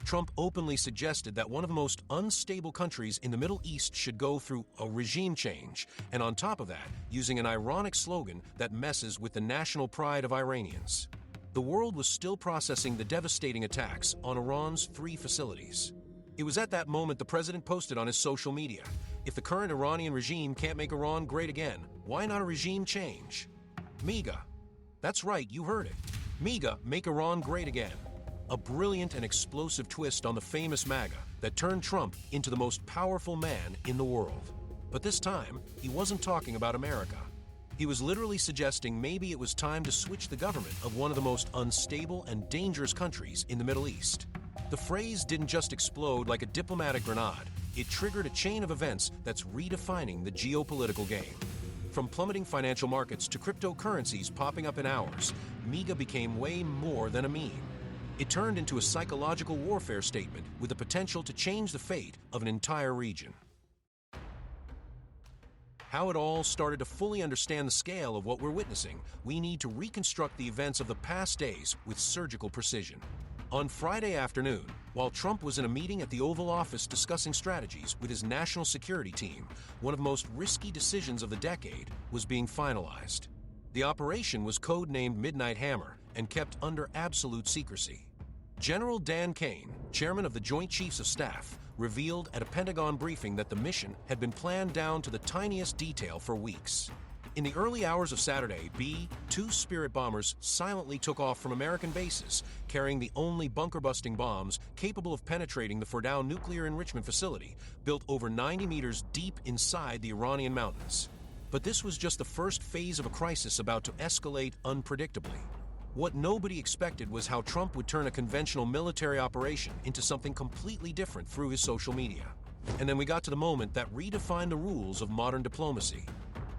Trump openly suggested that one of the most unstable countries in the Middle East should go through a regime change, and on top of that, using an ironic slogan that messes with the national pride of Iranians. The world was still processing the devastating attacks on Iran's 3 facilities. It was at that moment the president posted on his social media, "If the current Iranian regime can't make Iran great again, why not a regime change?" MEGA. That's right, you heard it. MEGA, make Iran great again. A brilliant and explosive twist on the famous MAGA that turned Trump into the most powerful man in the world. But this time, he wasn't talking about America. He was literally suggesting maybe it was time to switch the government of one of the most unstable and dangerous countries in the Middle East. The phrase didn't just explode like a diplomatic grenade. It triggered a chain of events that's redefining the geopolitical game. From plummeting financial markets to cryptocurrencies popping up in hours, MEGA became way more than a meme. It turned into a psychological warfare statement with the potential to change the fate of an entire region. How it all started. To fully understand the scale of what we're witnessing, we need to reconstruct the events of the past days with surgical precision. On Friday afternoon, while Trump was in a meeting at the Oval Office discussing strategies with his national security team, one of the most risky decisions of the decade was being finalized. The operation was codenamed Midnight Hammer and kept under absolute secrecy. General Dan Kane, chairman of the Joint Chiefs of Staff, revealed at a Pentagon briefing that the mission had been planned down to the tiniest detail for weeks. In the early hours of Saturday, B-2 Spirit bombers silently took off from American bases, carrying the only bunker-busting bombs capable of penetrating the Fordow nuclear enrichment facility, built over 90 meters deep inside the Iranian mountains. But this was just the first phase of a crisis about to escalate unpredictably. What nobody expected was how Trump would turn a conventional military operation into something completely different through his social media. And then we got to the moment that redefined the rules of modern diplomacy.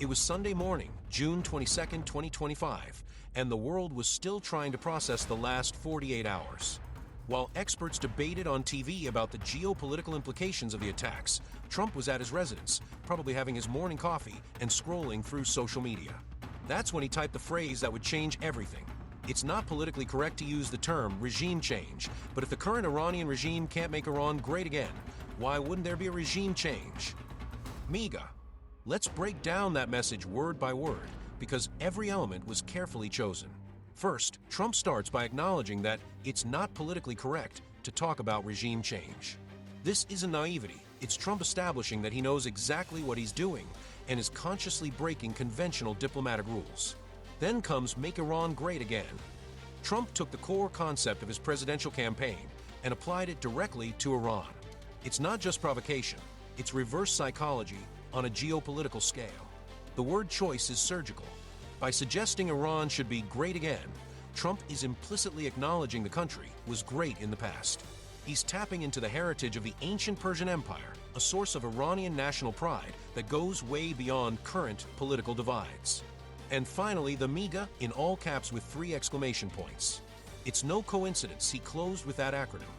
It was Sunday morning, June 22, 2025, and the world was still trying to process the last 48 hours. While experts debated on TV about the geopolitical implications of the attacks, Trump was at his residence, probably having his morning coffee and scrolling through social media. That's when he typed the phrase that would change everything. It's not politically correct to use the term regime change, but if the current Iranian regime can't make Iran great again, why wouldn't there be a regime change? MEGA. Let's break down that message word by word, because every element was carefully chosen. First, Trump starts by acknowledging that it's not politically correct to talk about regime change. This isn't naivety, it's Trump establishing that he knows exactly what he's doing and is consciously breaking conventional diplomatic rules. Then comes make Iran great again. Trump took the core concept of his presidential campaign and applied it directly to Iran. It's not just provocation, it's reverse psychology on a geopolitical scale. The word choice is surgical. By suggesting Iran should be great again, Trump is implicitly acknowledging the country was great in the past. He's tapping into the heritage of the ancient Persian Empire, a source of Iranian national pride that goes way beyond current political divides. And finally, the MEGA in all caps with 3 exclamation points. It's no coincidence he closed with that acronym.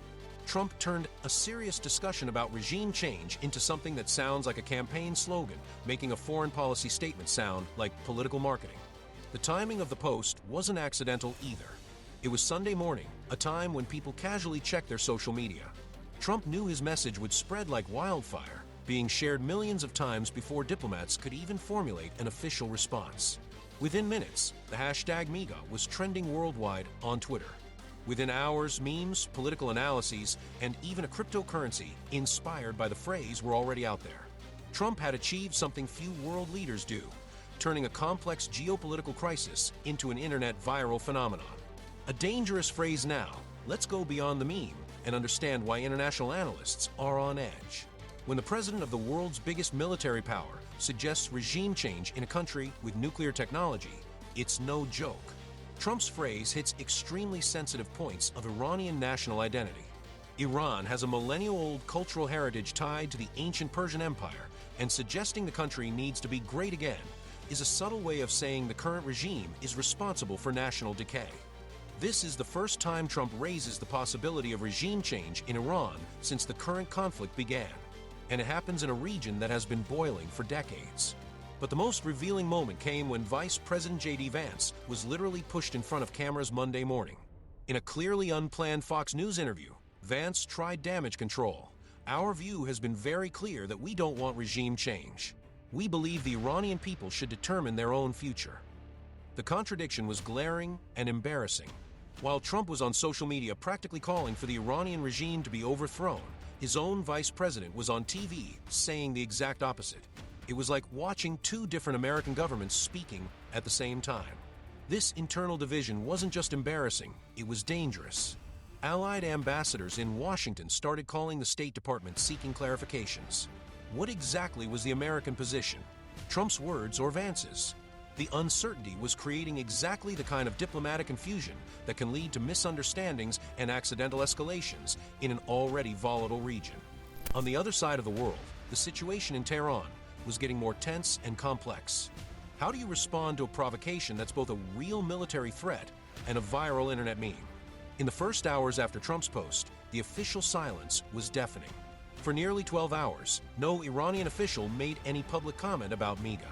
Trump turned a serious discussion about regime change into something that sounds like a campaign slogan, making a foreign policy statement sound like political marketing. The timing of the post wasn't accidental either. It was Sunday morning, a time when people casually check their social media. Trump knew his message would spread like wildfire, being shared millions of times before diplomats could even formulate an official response. Within minutes, the hashtag MEGA was trending worldwide on Twitter. Within hours, memes, political analyses, and even a cryptocurrency inspired by the phrase were already out there. Trump had achieved something few world leaders do, turning a complex geopolitical crisis into an internet viral phenomenon. A dangerous phrase now. Let's go beyond the meme and understand why international analysts are on edge. When the president of the world's biggest military power suggests regime change in a country with nuclear technology, it's no joke. Trump's phrase hits extremely sensitive points of Iranian national identity. Iran has a millennial-old cultural heritage tied to the ancient Persian Empire, and suggesting the country needs to be great again is a subtle way of saying the current regime is responsible for national decay. This is the first time Trump raises the possibility of regime change in Iran since the current conflict began, and it happens in a region that has been boiling for decades. But the most revealing moment came when Vice President J.D. Vance was literally pushed in front of cameras Monday morning. In a clearly unplanned Fox News interview, Vance tried damage control. Our view has been very clear that we don't want regime change. We believe the Iranian people should determine their own future. The contradiction was glaring and embarrassing. While Trump was on social media practically calling for the Iranian regime to be overthrown, his own vice president was on TV saying the exact opposite. It was like watching two different American governments speaking at the same time. This internal division wasn't just embarrassing, it was dangerous. Allied ambassadors in Washington started calling the State Department seeking clarifications. What exactly was the American position? Trump's words or Vance's? The uncertainty was creating exactly the kind of diplomatic confusion that can lead to misunderstandings and accidental escalations in an already volatile region. On the other side of the world, the situation in Tehran was getting more tense and complex. How do you respond to a provocation that's both a real military threat and a viral internet meme? In the first hours after Trump's post, the official silence was deafening. For nearly 12 hours, no Iranian official made any public comment about MEGA.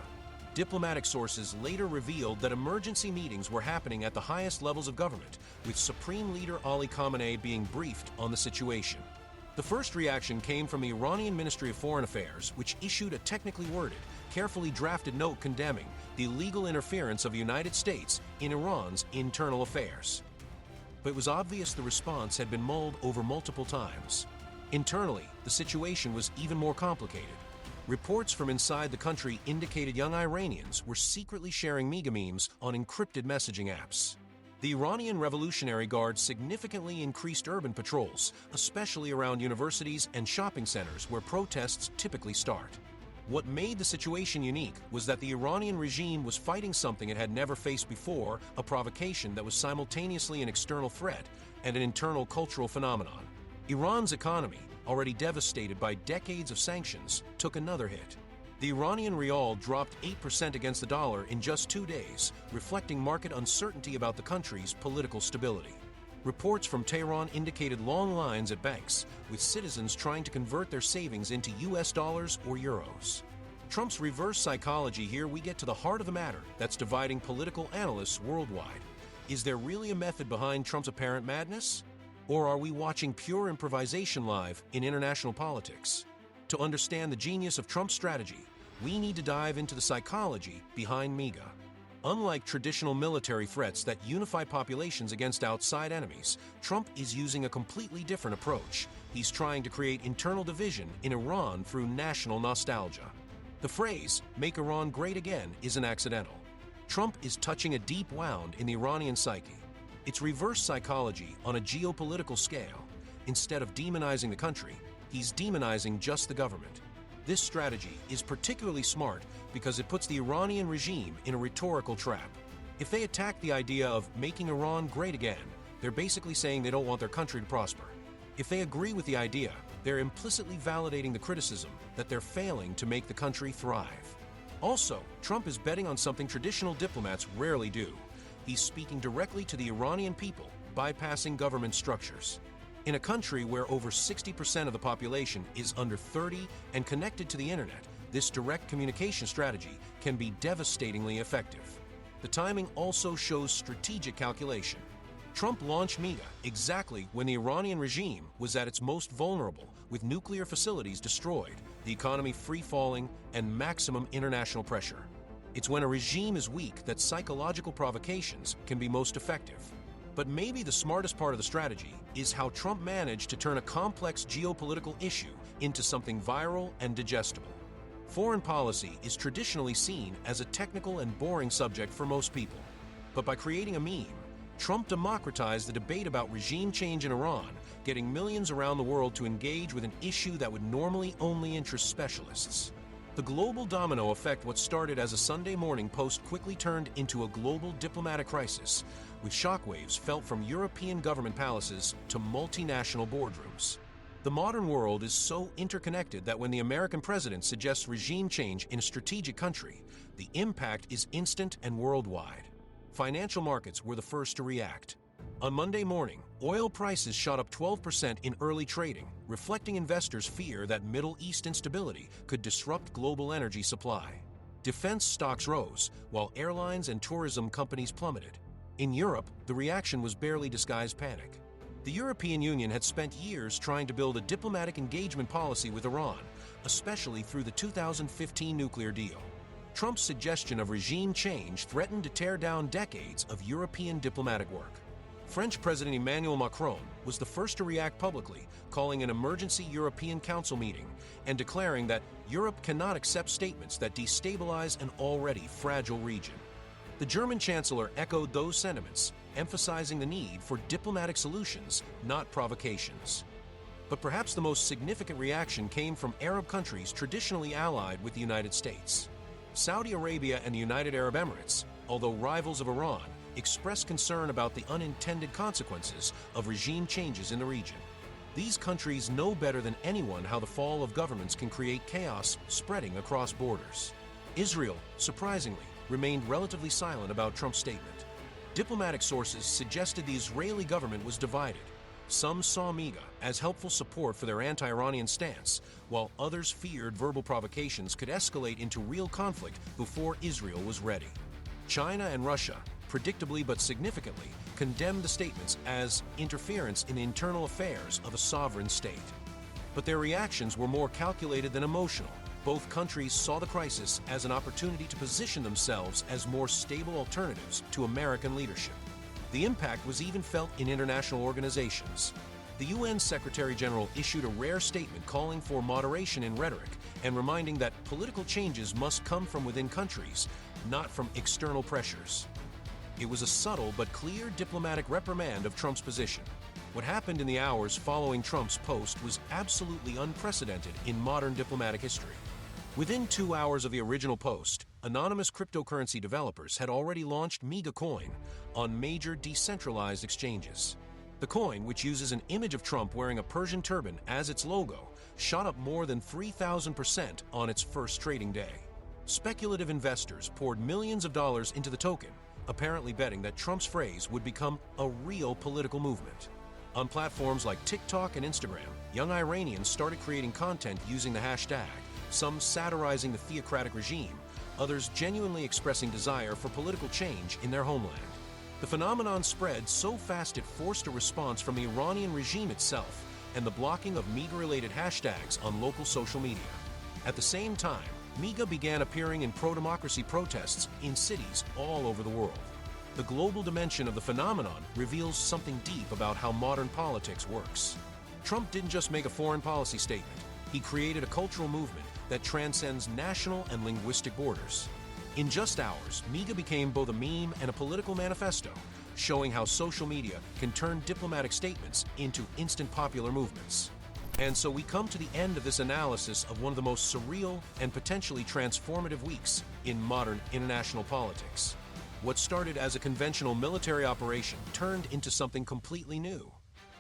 Diplomatic sources later revealed that emergency meetings were happening at the highest levels of government, with Supreme Leader Ali Khamenei being briefed on the situation. The first reaction came from the Iranian Ministry of Foreign Affairs, which issued a technically worded, carefully drafted note condemning the illegal interference of the United States in Iran's internal affairs. But it was obvious the response had been mulled over multiple times. Internally, the situation was even more complicated. Reports from inside the country indicated young Iranians were secretly sharing MEGA memes on encrypted messaging apps. The Iranian Revolutionary Guard significantly increased urban patrols, especially around universities and shopping centers where protests typically start. What made the situation unique was that the Iranian regime was fighting something it had never faced before, a provocation that was simultaneously an external threat and an internal cultural phenomenon. Iran's economy, already devastated by decades of sanctions, took another hit. The Iranian rial dropped 8% against the dollar in just 2 days, reflecting market uncertainty about the country's political stability. Reports from Tehran indicated long lines at banks, with citizens trying to convert their savings into US dollars or euros. Trump's reverse psychology here, we get to the heart of the matter that's dividing political analysts worldwide. Is there really a method behind Trump's apparent madness? Or are we watching pure improvisation live in international politics? To understand the genius of Trump's strategy, we need to dive into the psychology behind MEGA. Unlike traditional military threats that unify populations against outside enemies, Trump is using a completely different approach. He's trying to create internal division in Iran through national nostalgia. The phrase, "Make Iran great again," isn't accidental. Trump is touching a deep wound in the Iranian psyche. It's reverse psychology on a geopolitical scale. Instead of demonizing the country, he's demonizing just the government. This strategy is particularly smart because it puts the Iranian regime in a rhetorical trap. If they attack the idea of making Iran great again, they're basically saying they don't want their country to prosper. If they agree with the idea, they're implicitly validating the criticism that they're failing to make the country thrive. Also, Trump is betting on something traditional diplomats rarely do. He's speaking directly to the Iranian people, bypassing government structures. In a country where over 60% of the population is under 30 and connected to the internet, this direct communication strategy can be devastatingly effective. The timing also shows strategic calculation. Trump launched MEGA exactly when the Iranian regime was at its most vulnerable, with nuclear facilities destroyed, the economy free-falling, and maximum international pressure. It's when a regime is weak that psychological provocations can be most effective. But maybe the smartest part of the strategy is how Trump managed to turn a complex geopolitical issue into something viral and digestible. Foreign policy is traditionally seen as a technical and boring subject for most people. But by creating a meme, Trump democratized the debate about regime change in Iran, getting millions around the world to engage with an issue that would normally only interest specialists. The global domino effect, what started as a Sunday morning post, quickly turned into a global diplomatic crisis, with shockwaves felt from European government palaces to multinational boardrooms. The modern world is so interconnected that when the American president suggests regime change in a strategic country, the impact is instant and worldwide. Financial markets were the first to react. On Monday morning, oil prices shot up 12% in early trading, reflecting investors' fear that Middle East instability could disrupt global energy supply. Defense stocks rose, while airlines and tourism companies plummeted. In Europe, the reaction was barely disguised panic. The The European Union had spent years trying to build a diplomatic engagement policy with Iran, especially through the 2015 nuclear deal. Trump's suggestion of regime change threatened to tear down decades of European diplomatic work. French President Emmanuel Macron was the first to react publicly, calling an emergency European Council meeting and declaring that Europe cannot accept statements that destabilize an already fragile region. The German Chancellor echoed those sentiments, emphasizing the need for diplomatic solutions, not provocations. But perhaps the most significant reaction came from Arab countries traditionally allied with the United States. Saudi Arabia and the United Arab Emirates, although rivals of Iran, expressed concern about the unintended consequences of regime changes in the region. These countries know better than anyone how the fall of governments can create chaos spreading across borders. Israel, surprisingly, remained relatively silent about Trump's statement. Diplomatic sources suggested the Israeli government was divided. Some saw MAGA as helpful support for their anti-Iranian stance, while others feared verbal provocations could escalate into real conflict before Israel was ready. China and Russia, predictably but significantly, condemned the statements as interference in internal affairs of a sovereign state. But their reactions were more calculated than emotional. Both countries saw the crisis as an opportunity to position themselves as more stable alternatives to American leadership. The impact was even felt in international organizations. The UN Secretary General issued a rare statement calling for moderation in rhetoric and reminding that political changes must come from within countries, not from external pressures. It was a subtle but clear diplomatic reprimand of Trump's position. What happened in the hours following Trump's post was absolutely unprecedented in modern diplomatic history. Within 2 hours of the original post, anonymous cryptocurrency developers had already launched MAGA Coin on major decentralized exchanges. The coin, which uses an image of Trump wearing a Persian turban as its logo, shot up more than 3,000% on its first trading day. Speculative investors poured millions of dollars into the token, apparently betting that Trump's phrase would become a real political movement. On platforms like TikTok and Instagram, young Iranians started creating content using the hashtag, some satirizing the theocratic regime, others genuinely expressing desire for political change in their homeland. The phenomenon spread so fast it forced a response from the Iranian regime itself and the blocking of MAGA-related hashtags on local social media. At the same time, MAGA began appearing in pro-democracy protests in cities all over the world. The global dimension of the phenomenon reveals something deep about how modern politics works. Trump didn't just make a foreign policy statement. He created a cultural movement that transcends national and linguistic borders. In just hours, MAGA became both a meme and a political manifesto, showing how social media can turn diplomatic statements into instant popular movements. And so we come to the end of this analysis of one of the most surreal and potentially transformative weeks in modern international politics. What started as a conventional military operation turned into something completely new.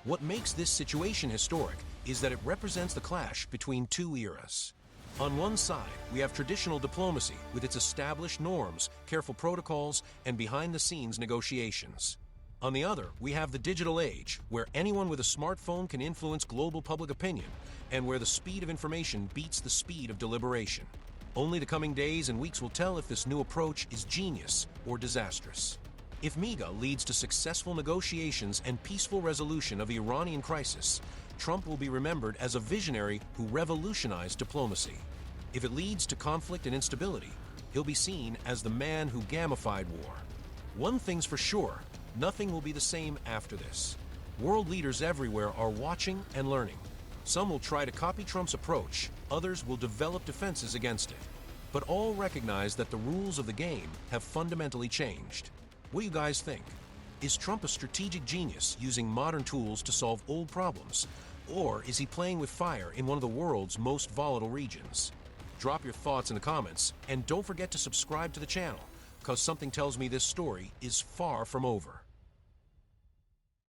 What makes this situation historic is that it represents the clash between two eras. On one side, we have traditional diplomacy with its established norms, careful protocols, and behind-the-scenes negotiations. On the other, we have the digital age, where anyone with a smartphone can influence global public opinion, and where the speed of information beats the speed of deliberation. Only the coming days and weeks will tell if this new approach is genius or disastrous. If MAGA leads to successful negotiations and peaceful resolution of the Iranian crisis, Trump will be remembered as a visionary who revolutionized diplomacy. If it leads to conflict and instability, he'll be seen as the man who gamified war. One thing's for sure, nothing will be the same after this. World leaders everywhere are watching and learning. Some will try to copy Trump's approach, others will develop defenses against it. But all recognize that the rules of the game have fundamentally changed. What do you guys think? Is Trump a strategic genius using modern tools to solve old problems? Or is he playing with fire in one of the world's most volatile regions? Drop your thoughts in the comments, and don't forget to subscribe to the channel, because something tells me this story is far from over.